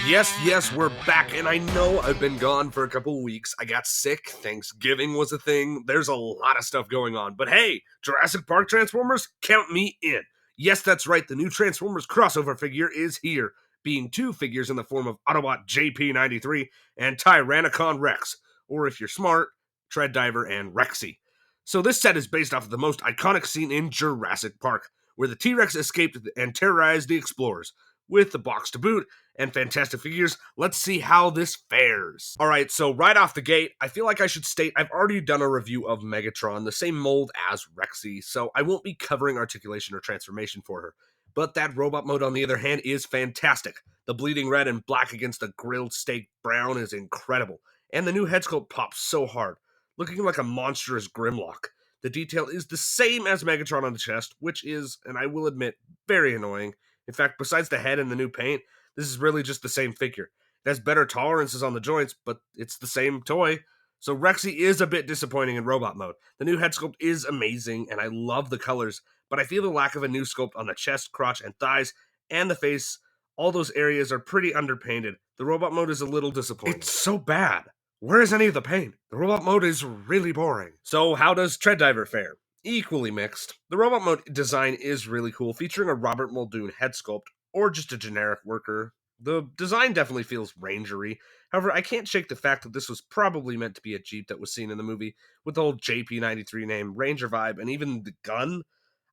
Yes, we're back, and I know I've been gone for a couple weeks. I got sick, Thanksgiving was a thing, there's a lot of stuff going on. But hey, Jurassic Park Transformers, count me in. Yes, that's right, the new Transformers crossover figure is here, being two figures in the form of Autobot JP93 and Tyrannocon Rex, or if you're smart, Tread Diver and Rexy. So this set is based off of the most iconic scene in Jurassic Park, where the T-Rex escaped and terrorized the explorers. With the box to boot and fantastic figures, let's see how this fares. Alright, so right off the gate, I feel like I should state I've already done a review of Megatron, the same mold as Rexy, so I won't be covering articulation or transformation for her. But that robot mode, on the other hand, is fantastic. The bleeding red and black against the grilled steak brown is incredible, and the new head sculpt pops so hard, looking like a monstrous Grimlock. The detail is the same as Megatron on the chest, which is, and I will admit, very annoying. In fact, besides the head and the new paint, this is really just the same figure. It has better tolerances on the joints, but it's the same toy. So Rexy is a bit disappointing in robot mode. The new head sculpt is amazing, and I love the colors, but I feel the lack of a new sculpt on the chest, crotch, and thighs, and the face. All those areas are pretty underpainted. The robot mode is a little disappointing. It's so bad. Where is any of the paint? The robot mode is really boring. So how does Tread Diver fare? Equally mixed. The robot mode design is really cool, featuring a Robert Muldoon head sculpt, or just a generic worker. The design definitely feels rangery. However, I can't shake the fact that this was probably meant to be a Jeep that was seen in the movie, with the old JP93 name, Ranger vibe, and even the gun.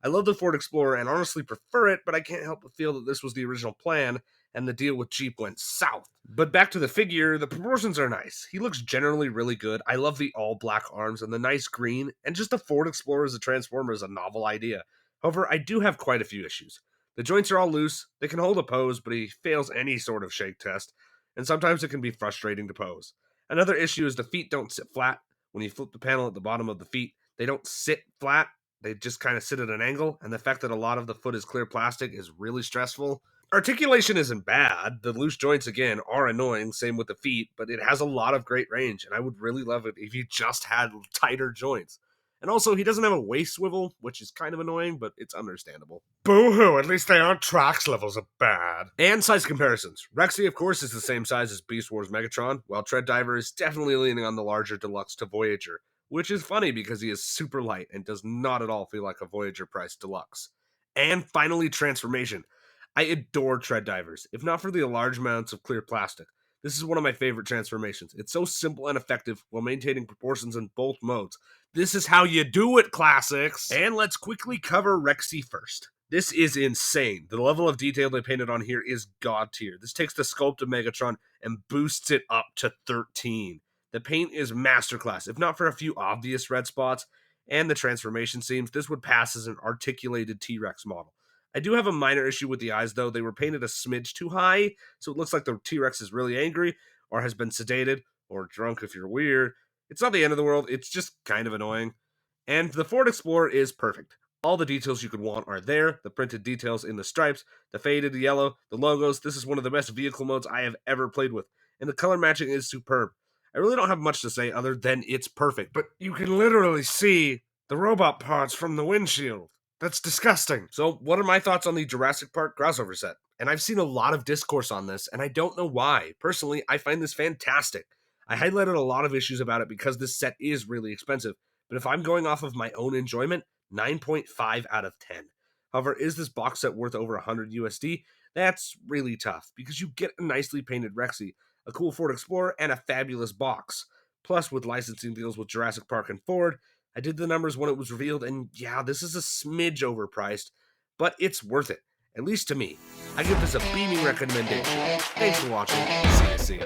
I love the Ford Explorer and honestly prefer it, but I can't help but feel that this was the original plan, and the deal with Jeep went south. But back to the figure, the proportions are nice. He looks generally really good. I love the all-black arms and the nice green, and just a Ford Explorer as a Transformer is a novel idea. However, I do have quite a few issues. The joints are all loose, they can hold a pose, but he fails any sort of shake test, and sometimes it can be frustrating to pose. Another issue is the feet don't sit flat. When you flip the panel at the bottom of the feet, they don't sit flat, they just kind of sit at an angle, and the fact that a lot of the foot is clear plastic is really stressful. Articulation isn't bad. The loose joints, again, are annoying, same with the feet, but it has a lot of great range, and I would really love it if you just had tighter joints. And also, he doesn't have a waist swivel, which is kind of annoying, but it's understandable. Boo-hoo, at least they aren't Trax levels of bad. And size comparisons. Rexy, of course, is the same size as Beast Wars Megatron, while Tread Diver is definitely leaning on the larger deluxe to Voyager, which is funny because he is super light and does not at all feel like a Voyager price deluxe. And finally, transformation. I adore Tread Divers, if not for the large amounts of clear plastic. This is one of my favorite transformations. It's so simple and effective while maintaining proportions in both modes. This is how you do it, classics! And let's quickly cover Rexy first. This is insane. The level of detail they painted on here is god tier. This takes the sculpt of Megatron and boosts it up to 13. The paint is masterclass. If not for a few obvious red spots and the transformation seams, this would pass as an articulated T-Rex model. I do have a minor issue with the eyes, though. They were painted a smidge too high, so it looks like the T-Rex is really angry, or has been sedated, or drunk if you're weird. It's not the end of the world, it's just kind of annoying. And the Ford Explorer is perfect. All the details you could want are there, the printed details in the stripes, the faded yellow, the logos. This is one of the best vehicle modes I have ever played with, and the color matching is superb. I really don't have much to say other than it's perfect, but you can literally see the robot parts from the windshield. That's disgusting. So what are my thoughts on the Jurassic Park crossover set? And I've seen a lot of discourse on this, and I don't know why. Personally, I find this fantastic. I highlighted a lot of issues about it because this set is really expensive, but if I'm going off of my own enjoyment, 9.5 out of 10. However, is this box set worth over 100 USD? That's really tough, because you get a nicely painted Rexy, a cool Ford Explorer, and a fabulous box. Plus, with licensing deals with Jurassic Park and Ford, I did the numbers when it was revealed, and yeah, this is a smidge overpriced, but it's worth it, at least to me. I give this a beaming recommendation. Thanks for watching. See ya.